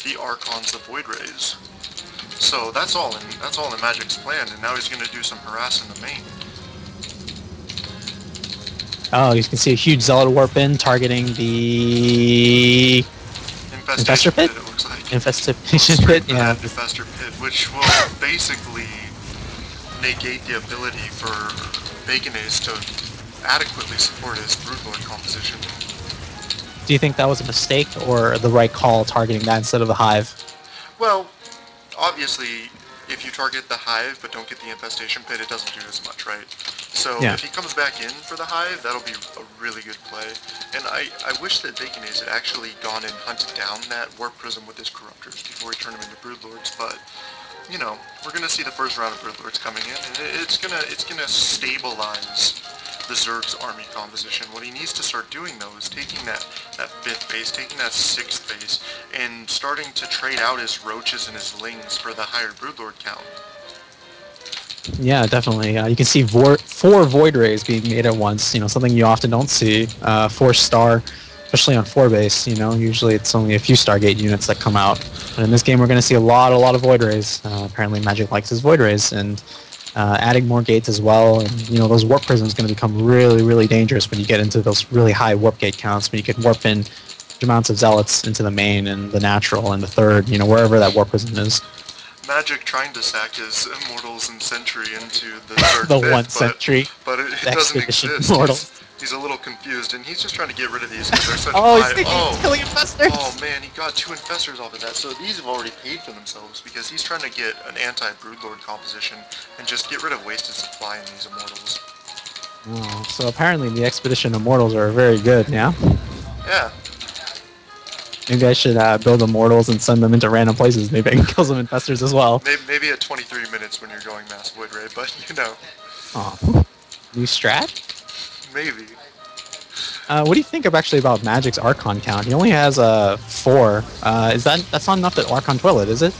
the Archons of Void Rays. So that's all in Magic's plan, and now he's going to do some harass in the main. Oh, you can see a huge Zealot warp in, targeting the Infestor Pit? It looks like. Infestation Pit, yeah. Infestor Pit, which will basically negate the ability for Baconace to adequately support his Broodlord composition. Do you think that was a mistake or the right call targeting that instead of the Hive? Well, obviously, if you target the Hive but don't get the Infestation Pit, it doesn't do as much, right? So if he comes back in for the Hive, that'll be a really good play. And I wish that Baconace had actually gone and hunted down that Warp Prism with his Corruptors before he turned them into Broodlords, but you know, we're gonna see the first round of Broodlords coming in, and it's gonna stabilize the Zerg's army composition. What he needs to start doing though is taking that 5th base, taking that 6th base, and starting to trade out his roaches and his lings for the higher Broodlord count. Yeah, definitely. You can see 4 Void Rays being made at once. You know, something you often don't see. 4-star, especially on 4 base. You know, usually it's only a few Stargate units that come out. But in this game, we're going to see a lot of Void Rays. Apparently, Magic likes his Void Rays, and adding more gates as well. And you know, those Warp Prisms going to become really dangerous when you get into those really high Warp Gate counts. When you can warp in huge amounts of Zealots into the main and the natural and the third. You know, wherever that Warp Prism is. Magic trying to sack his Immortals and Sentry into the Zerg the pit, 1 Sentry. but it doesn't exist. He's a little confused, and he's just trying to get rid of these because they're such he's killing Infestors! Oh man, he got 2 Infestors off of that, so these have already paid for themselves because he's trying to get an anti-Broodlord composition and just get rid of wasted supply in these Immortals. Oh, so apparently the Expedition Immortals are very good, yeah? Yeah. Maybe I should build Immortals and send them into random places. Maybe I can kill some Infestors as well. Maybe at 23 minutes when you're going Mass Void Ray, but you know. Oh. New strat? Maybe. What do you think actually about Magic's Archon count? He only has 4. That's not enough to Archon Toilet, is it?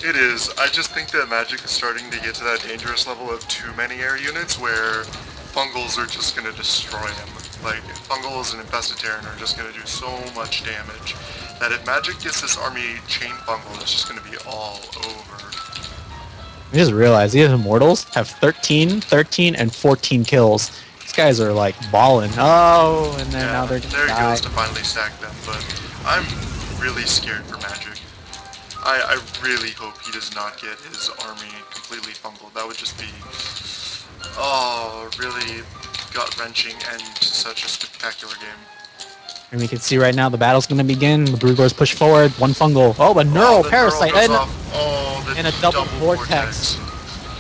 It is. I just think that Magic is starting to get to that dangerous level of too many air units where Fungals are just going to destroy him. Like, Fungals and Infested Terran are just going to do so much damage that if Magic gets this army chain Fungal, it's just going to be all over. I just realized these Immortals have 13, and 14 kills. These guys are like balling. Oh, and then now they're gonna there die. He goes to finally sack them, but I'm really scared for Magic. I really hope he does not get his army completely fungled. That would just be, really gut-wrenching and such a spectacular game. And we can see right now the battle's going to begin. The Broodlords push forward. 1 fungal. Oh, a Neural Parasite and a double vortex.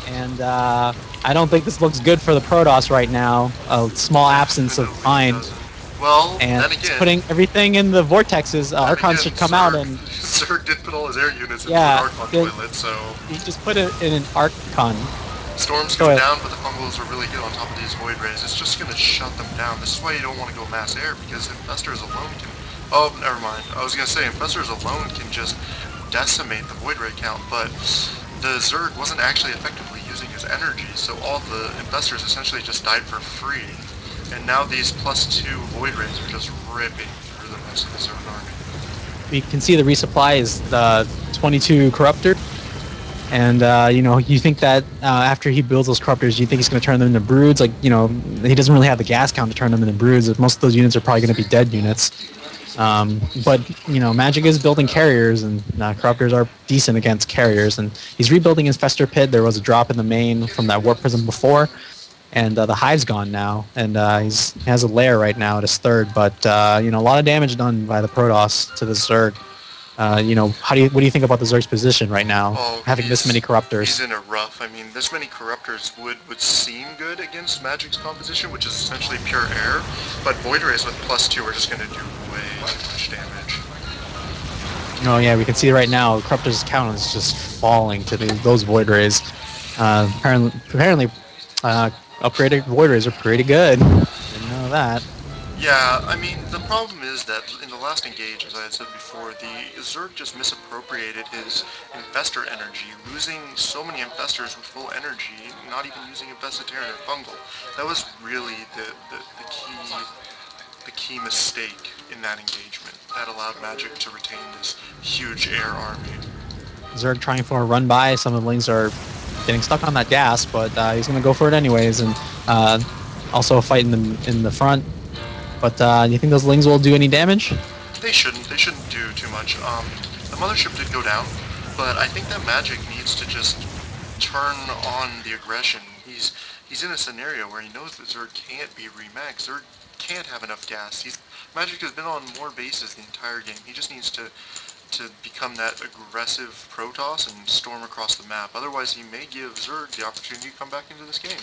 And I don't think this looks good for the Protoss right now. A small absence of mind. Well, and then again, it's putting everything in the vortexes. Archons should come out and... Zerg did put all his air units into an Archon toilet, so... He just put it in an Archon. Storms go down, but the Fungals are really good on top of these Void Rays. It's just gonna shut them down. This is why you don't want to go mass air, because Infestors alone can... Oh, never mind. I was gonna say, Infestors alone can just decimate the Void Ray count, but the Zerg wasn't actually effectively using his energy, so all the Infestors essentially just died for free. And now these +2 Void Rays are just ripping through the rest of the Zerg army. We can see the resupply is 22 Corruptor. And, you know, you think that after he builds those Corruptors, you think he's going to turn them into Broods? Like, you know, he doesn't really have the gas count to turn them into Broods. Most of those units are probably going to be dead units. But, you know, Magic is building carriers, and Corruptors are decent against carriers. And he's rebuilding his Fester Pit. There was a drop in the main from that Warp Prism before. And the Hive's gone now, and he has a lair right now at his 3rd, but you know, a lot of damage done by the Protoss to the Zerg. You know, what do you think about the Zerg's position right now, having this many Corruptors? He's in a rough. I mean, this many Corruptors would seem good against Magic's composition, which is essentially pure air, but Void Rays with +2 are just going to do way too much damage. Oh yeah, we can see right now Corruptor's count is just falling to those Void Rays. Apparently. Upgraded Void Rays are pretty good. Didn't know that. Yeah, I mean, the problem is that in the last engage, as I had said before, the Zerg just misappropriated his Infestor energy, losing so many Infestors with full energy, not even using Infested Terran or Fungal. That was really the key the key mistake in that engagement that allowed Magic to retain this huge air army. Zerg trying for a run by. Some of the Lings are getting stuck on that gas, but he's going to go for it anyways, and also a fight in the front. But do you think those Lings will do any damage? They shouldn't. They shouldn't do too much. The mothership did go down, but I think that Magic needs to just turn on the aggression. He's in a scenario where he knows that Zerg can't be remaxed. Zerg can't have enough gas. Magic has been on more bases the entire game. He just needs to become that aggressive Protoss and storm across the map. Otherwise, he may give Zerg the opportunity to come back into this game.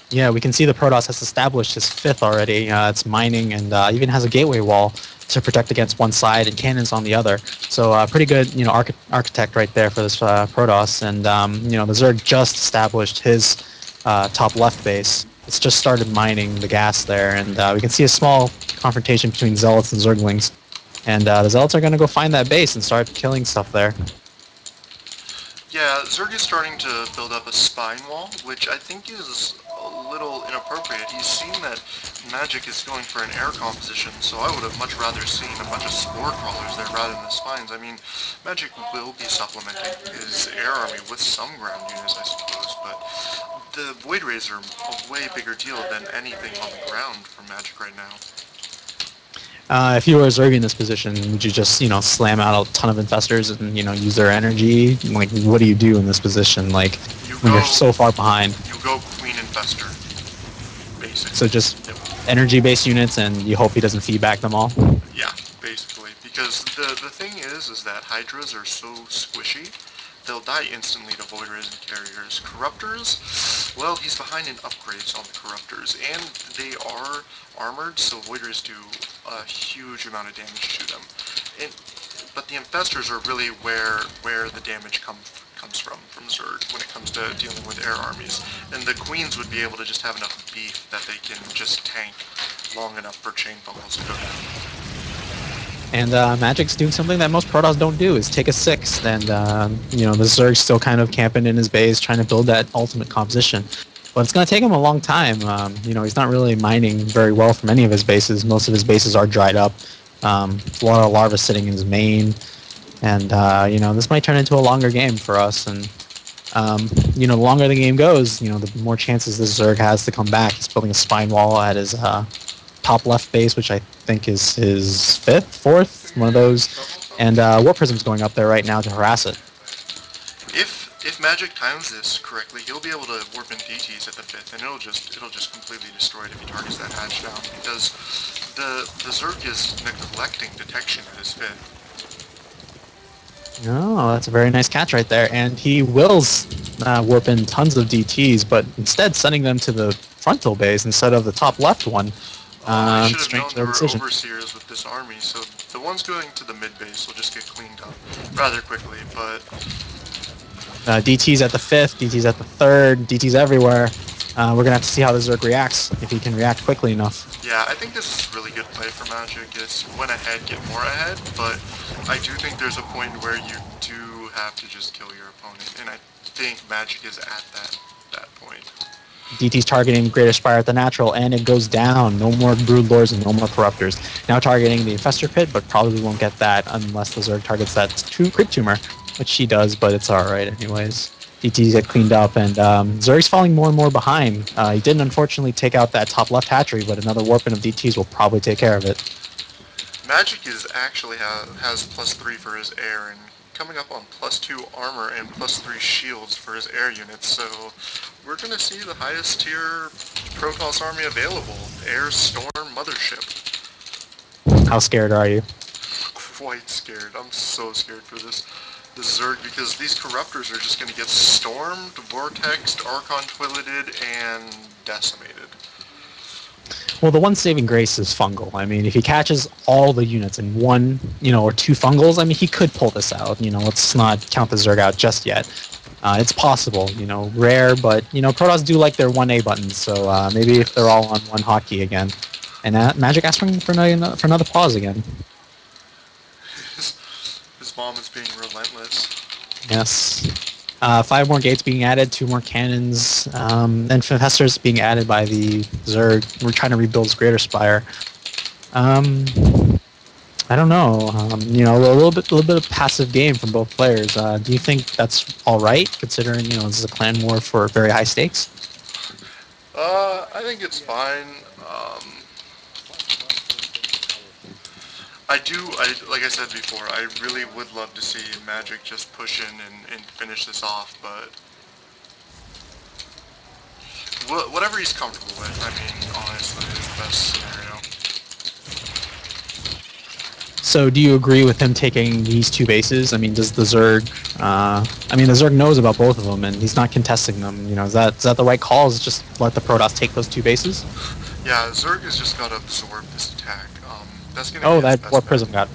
Yeah, we can see the Protoss has established his 5th already. It's mining and even has a gateway wall to protect against one side and cannons on the other. So pretty good, architect right there for this Protoss. And the Zerg just established his top left base. It's just started mining the gas there, and we can see a small confrontation between Zealots and Zerglings. And the Zealots are going to go find that base and start killing stuff there. Yeah, Zerg is starting to build up a spine wall, which I think is a little inappropriate. He's seen that Magic is going for an air composition, so I would have much rather seen a bunch of spore crawlers there rather than the spines. I mean, Magic will be supplementing his air army with some ground units, I suppose, but the Void Rays are a way bigger deal than anything on the ground for Magic right now. If you were a Zerg in this position, would you just, slam out a ton of infestors and, use their energy? Like, what do you do in this position? Like, when you're so far behind. You go Queen Infestor, basically. So just energy-based units, and you hope he doesn't feedback them all? Yeah, basically. Because the thing is that Hydras are so squishy, they'll die instantly to Void Rays and Carriers. Corruptors, well, he's behind in upgrades on the Corruptors, and they are armored, so Void Rays do a huge amount of damage to them. But the Infestors are really where the damage comes from Zerg when it comes to dealing with air armies. And the Queens would be able to just have enough beef that they can just tank long enough for chain bubbles to go down. And Magic's doing something that most Protoss don't do, is take a 6th, and the Zerg's still kind of camping in his base, trying to build that ultimate composition. But it's going to take him a long time. He's not really mining very well from any of his bases. Most of his bases are dried up. A lot of larvae sitting in his main, and this might turn into a longer game for us. And the longer the game goes, the more chances this Zerg has to come back. He's building a spine wall at his top left base, which I think is his 5th, 4th, one of those. And War Prism's going up there right now to harass it. If Magic times this correctly, he'll be able to warp in DTs at the 5th, and it'll just completely destroy it if he targets that hatch down, because the Zerg is neglecting detection at his 5th. Oh, that's a very nice catch right there. And he wills warp in tons of DTs, but instead sending them to the frontal base instead of the top left one. I should have known there were overseers with this army, so the ones going to the mid base will just get cleaned up rather quickly, but... DT's at the 5th, DT's at the 3rd, DT's everywhere. We're going to have to see how the Zerg reacts, if he can react quickly enough. Yeah, I think this is really good play for Magic. It's win ahead, get more ahead, but I do think there's a point where you do have to just kill your opponent, and I think Magic is at that point. DT's targeting Greater Spire at the natural, and it goes down. No more Brood Lords and no more Corruptors. Now targeting the Infestor Pit, but probably won't get that unless the Zerg targets that Crypt Tumor, which she does, but it's alright anyways. DT's get cleaned up, and Zerg's falling more and more behind. He didn't unfortunately take out that top left hatchery, but another warping of DT's will probably take care of it. Magic actually has +3 for his air, and coming up on +2 armor and +3 shields for his air units, so we're going to see the highest tier Protoss army available, Air Storm Mothership. How scared are you? Quite scared. I'm so scared for this Zerg, because these Corruptors are just going to get stormed, vortexed, Archon Twillated, and decimated. Well, the one saving grace is fungal. I mean, if he catches all the units in one, or 2 fungals, I mean, he could pull this out. Let's not count the Zerg out just yet. It's possible, rare, but, Protoss do like their 1A buttons, so maybe if they're all on one hotkey again. And Magic asking for another pause again. His mom is being relentless. Yes. 5 more gates being added, 2 more cannons, and infestors being added by the Zerg. We're trying to rebuild his Greater Spire. Um, I don't know. A little bit of passive game from both players. Do you think that's all right, considering this is a clan war for very high stakes? I think it's fine. Like I said before, I really would love to see Magic just push in and finish this off, but whatever he's comfortable with, I mean, honestly, is the best scenario. So, do you agree with him taking these two bases? I mean, does the Zerg? The Zerg knows about both of them, and he's not contesting them. Is that the right call? Is just let the Protoss take those two bases? Yeah, Zerg has just got to absorb this attack. That's going to be Oh, his that best Warp bet. Prism got.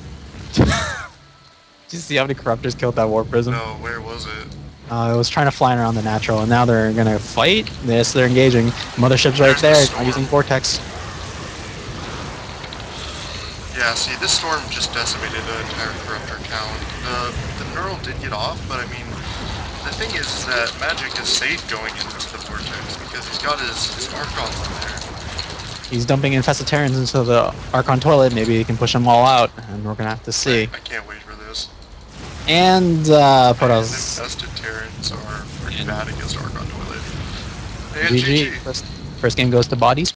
Did you see how many Corruptors killed that Warp Prism? No, where was it? It was trying to fly around the natural, and now they're gonna fight. Yes, they're engaging. Mothership's right There's the there. Not storm. using Vortex. Yeah, see, this storm just decimated the entire Corruptor count. The Neural did get off, but I mean, the thing is that Magic is safe going into the Vortex because he's got his Archons in there. He's dumping Infested Terrans into the Archon toilet. Maybe he can push them all out, and we're gonna have to see. I can't wait for this. And And Protoss. Infested Terrans are pretty And bad against Archon Toilet. And GG. GG. First game goes to Bodies.